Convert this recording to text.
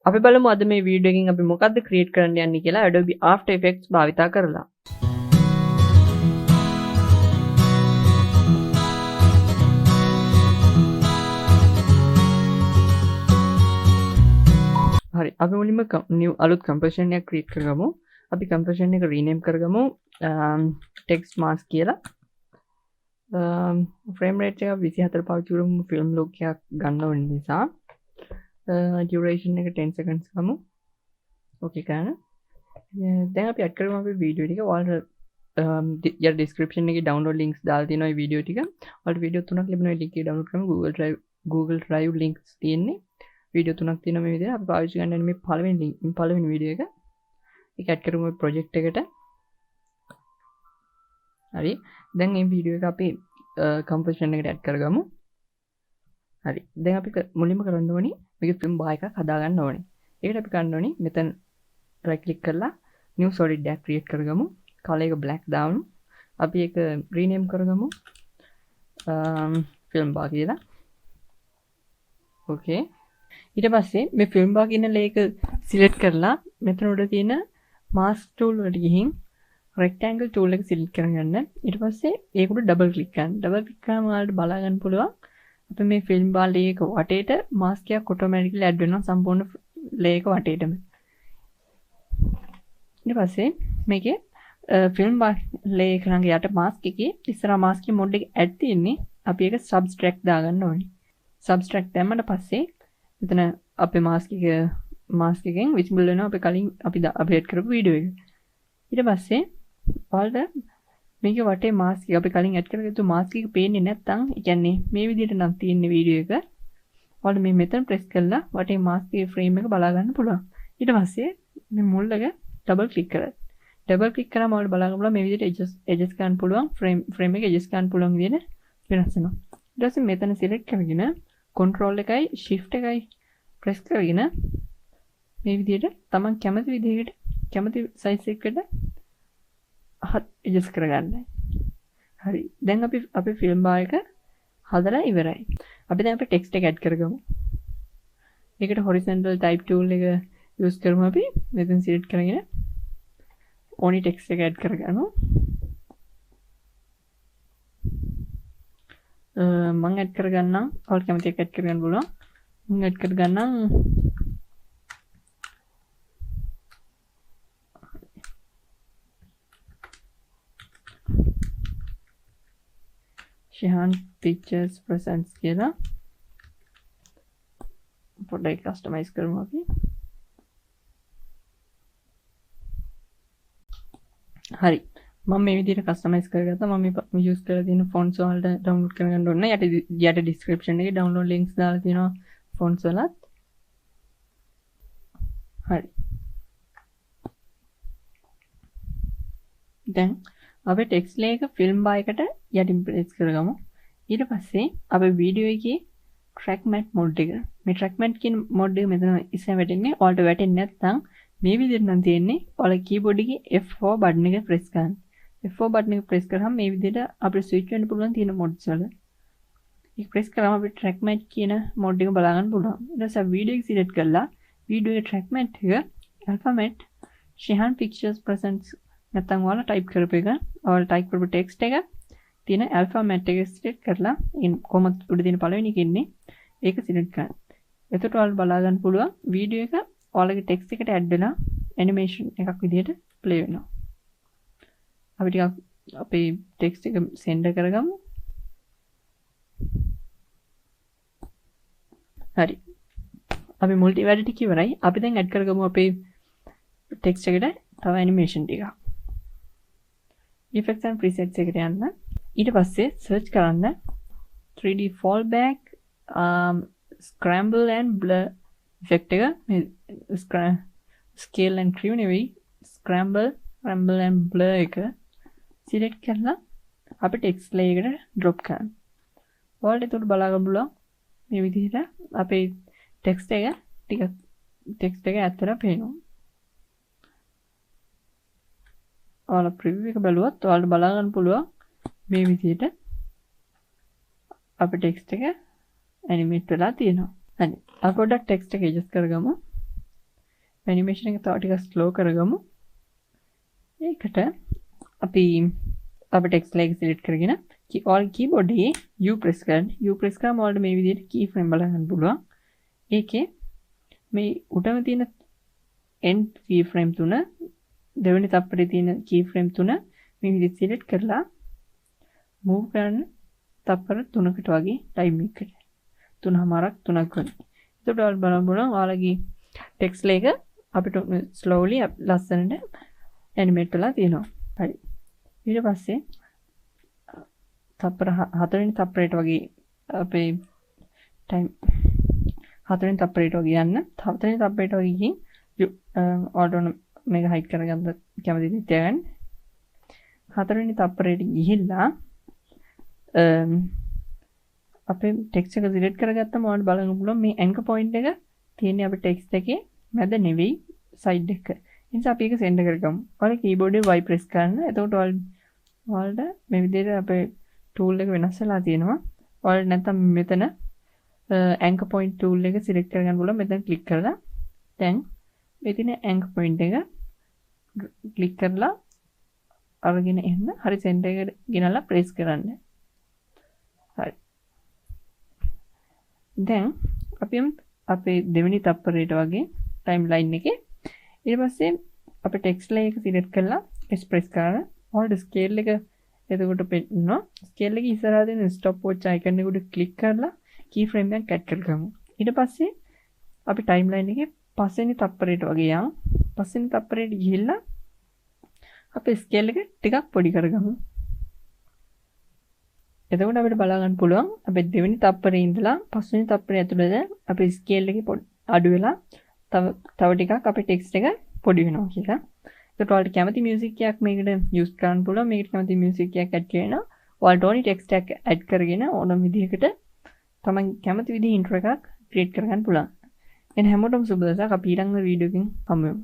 අපි බලමු අද මේ වීඩියෝ එකකින් අපි මොකද්ද ක්‍රියේට් කරන්න යන්නේ කියලා Adobe After Effects භාවිතා කරලා. හරි අපි මුලින්ම new අලුත් composition එකක් ක්‍රියේට් කරගමු. අපි composition එක rename කරගමු text mask කියලා. frame rate එක 24 පාවිච්චි කරමු film look එකක් ගන්න ඕන නිසා. duration එක 10 seconds ගමු. okay කරන්න. දැන් අපි add කරමු අපේ වීඩියෝ ටික. ඔයාලට යට description එකේ download links දාලා තියෙනවා මේ වීඩියෝ ටික. ඔයාලට වීඩියෝ 3ක් ලැබෙනවා. ඒ link එක download කරමු. Google Drive links තියෙන්නේ. වීඩියෝ 3ක් තියෙනවා මේ විදිහට. අපි පාවිච්චි කරන්නේ මේ පළවෙනි වීඩියෝ එක. ඒක add කරමු project එකට. හරි. දැන් මේ වීඩියෝ එක අපි composition එකට add කරගමු. හරි. දැන් අපි මුලින්ම කරන්න ඕනේ මේක film bar එකක් හදා ගන්න ඕනේ. ඒකට අපි කරන්න ඕනේ මෙතන right click කරලා new solid එකක් create කරගමු. color එක black දාමු. අපි ඒක rename කරගමු. film bar කියලා. okay. ඊට පස්සේ මේ film bar කියන ලේක select කරලා මෙතන උඩ තියෙන mask tool වලට ගිහින් rectangle tool එක select කරගන්න. ඊට පස්සේ ඒක උඩ double click කරන්න. double click කරාම ඔයාලට බලා ගන්න පුළුවන් අපි මේ film bar ලේක වටේට mask එකක් automatically add වෙනවා සම්පූර්ණ ලේක වටේටම. ඊට පස්සේ මේකේ film bar ලේක ළඟ යට mask එකේ ඉස්සරහා mask එකේ mod එක add තියෙන්නේ. අපි ඒක subtract දාගන්න ඕනේ. subtract දැම්මට පස්සේ මෙතන අපේ mask එකෙන් visible වෙනවා අපි කලින් අපි update කරපු වීඩියෝ එක. ඊට පස්සේ ඔයාලට මේකේ වටේ mask එක අපි කලින් add කරගත්තු mask එක පේන්නේ නැත්නම් ඒ කියන්නේ මේ විදිහට නම් තියෙන වීඩියෝ එක ඔයාලට මේ මෙතන press කරලා වටේ mask එකේ frame එක බලා ගන්න පුළුවන්. ඊට පස්සේ මේ මුල් එක double click කරලා double click කරාම ඔයාලට බලා ගන්න පුළුවන් මේ විදිහට adjust කරන්න පුළුවන් frame එක adjust කරන්න පුළුවන් විදිහට වෙනස් වෙනවා. ඊට පස්සේ මෙතන select කරගෙන control එකයි shift එකයි press කරගෙන මේ විදිහට තමන් කැමති විදිහකට කැමති size එකකට adjust කරගන්න. හරි. දැන් අපි අපේ film bar එක හදලා ඉවරයි. අපි දැන් අපේ text එක add කරගමු. ඒකට horizontal type tool එක use කරමු අපි. මෙතන select කරගෙන ඕනි text එක add කරගමු. මම add කරගන්නම්. ඔයාලා කැමති එක add කරගන්න පුළුවන්. මම add කරගන්නම් Shehan pictures presents කියලා පොඩ්ඩක් කස්ටමයිස් කරමු අපි. හරි. මම මේ විදිහට කස්ටමයිස් කරගත්තා. මම මේ යූස් කරලා තියෙන fonts වලට download කරගන්න ඕනේ. යට description එකේ download links දාලා තියෙනවා fonts වලත්. හරි. දැන් අපි text layer එක film bar එකට යටින් press කරගමු. ඊට පස්සේ අපි වීඩියෝ එකේ track matte mode එක. මේ track matte කියන mode එක මෙතන ඉස්සෙන් වැටෙන්නේ. ඔයාලට වැටෙන්නේ නැත්නම් මේ විදිහට නම් තියෙන්නේ. ඔයාලා keyboard එකේ F4 button එක press කරන්න. F4 button එක press කරාම මේ විදිහට අපිට switch වෙන්න පුළුවන් තියෙන modes වල. ඒක press කරාම අපිට track matte කියන mode එක බලා ගන්න පුළුවන්. ඊට පස්සේ වීඩියෝ එක select කරලා වීඩියෝ එකේ track matte එක alpha matte Shehan pictures presents නැත්නම් ඔයාලා type කරපු එක ඔයාලා type කරපු text එක තියෙන alpha matte එක select කරලා කොහොමද උඩ තියෙන පළවෙනි එක ඉන්නේ ඒක select කරන්න. එතකොට ඔයාලා බලා ගන්න පුළුවන් වීඩියෝ එක ඔයාලගේ text එකට add වෙලා animation එකක් විදිහට play වෙනවා. අපි ටිකක් අපේ text එක center කරගමු. හරි. අපි multi වැඩ ටික ඉවරයි. අපි දැන් add කරගමු අපේ text එකට තව animation ටිකක්. effects and presets එකට යන්න. ඊට පස්සේ search කරන්න 3D fallback scramble and blur effect එක මේ scale and crew නෙවෙයි scramble and blur එක select කරලා අපේ text layer එකට drop කරන්න. ඔයාලට ඒකට බලා ගන්න පුළුවන් මේ විදිහට අපේ text එක ටික text එක ඇත්තට පේනවා. ඔයාලා preview එක බලුවත් ඔයාලට බලා ගන්න පුළුවන් මේ විදිහට අපේ text එක animate වෙලා තියෙනවා. හරි. අපි පොඩ්ඩක් text එක adjust කරගමු. ඇනිමේෂන් එක තව ටිකක් ස්ලෝ කරගමු. ඒකට අපි අපේ ටෙක්ස්ට් ලේයර් එක සිලෙක්ට් කරගෙන කීබෝඩ් එකේ U ප්‍රෙස් කරන්න. U ප්‍රෙස් කරාම ඔයාලට මේ විදිහට key frame බලන්න පුළුවන්. ඒකේ මේ උඩම තියෙන end key frame තුන දෙවෙනි තප්පරේ තියෙන key frame තුන මේ විදිහට සිලෙක්ට් කරලා move කරන්න තප්පර 3කට වගේ time එකකට 3මාරක් 3ක් වගේ. එතකොට ඔයාලට බලන්න පුළුවන් ඔයාලගේ ටෙක්ස්ට් ලේයර් එක අපිට slowly ලස්සනට animate වෙලා තියෙනවා. හරි. ඊට පස්සේ තප්පර 4 වෙනි තප්පරයට වගේ අපේ time 4 වෙනි තප්පරයට වගේ යන්න 4 වෙනි තප්පරයට වගේ ගිහින් auto මේක හයිඩ් කරගන්න කැමති දේ තියාගන්න 4 වෙනි තප්පරයට ගිහිල්ලා අපේ ටෙක්ස්ට් එක සිලෙක්ට් කරගත්තම ඔයාලට බලන්න පුළුවන් මේ anchor point එක තියෙන්නේ අපේ ටෙක්ස්ට් එකේ මැද නෙවෙයි side එක. ඒ නිසා අපි ඒක සෙන්ඩර් කරගමු. ඔයාලා keyboard එකේ Y press කරන්න. එතකොට ඔයාලට මේ විදිහට අපේ tool එක වෙනස් වෙලා තියෙනවා. ඔයාලට නැත්තම් මෙතන anchor point tool එක select කරගන්න පුළුවන්. මෙතන click කරලා දැන් මේ තියෙන anchor point එක click කරලා අරගෙන එන්න. හරි center එකට ගෙනල්ලා press කරන්න. හරි. දැන් අපි අපේ දෙවෙනි තප්පරයට වගේ timeline එකේ ඊට පස්සේ අපේ text layer එක select කරලා press කරලා ඔයාලට scale එක එතකොට පෙන්නනවා. ස්කේල් එකේ ඉස්සරහා තියෙන ස්ටොප් වොච් අයිකන් එකට ක්ලික් කරලා key frame එකක් ඇඩ් කරගමු. ඊට පස්සේ අපි ටයිම්ලයින් එකේ පස්වෙනි තප්පරයට වගේ යමු. පස්වෙනි තප්පරයට ගිහිල්ලා අපි ස්කේල් එක ටිකක් පොඩි කරගමු. එතකොට අපිට බලා ගන්න පුළුවන් අපි දෙවෙනි තප්පරේ ඉඳලා පස්වෙනි තප්පරය ඇතුළත අපි ස්කේල් එකේ අඩු වෙලා තව ටිකක් අපේ ටෙක්ස්ට් එක පොඩි වෙනවා කියලා. ඒකට ඔයාලට කැමති මියුසික් එකක් මේකට යූස් කරන්න පුළුවන්. මේකට කැමති මියුසික් එකක් ඇඩ් කරනවා. ඔයාලට ඕනි ටෙක්ස්ට් එකක් ඇඩ් කරගෙන ඕනම විදිහකට තමන් කැමති විදිහේ ඉන්ට්‍රෝ එකක් ක්‍රියේට් කරගන්න පුළුවන්. එහෙනම් හැමෝටම සුබ දවසක්. අපි ඊළඟ වීඩියෝ එකකින් හමු වෙමු.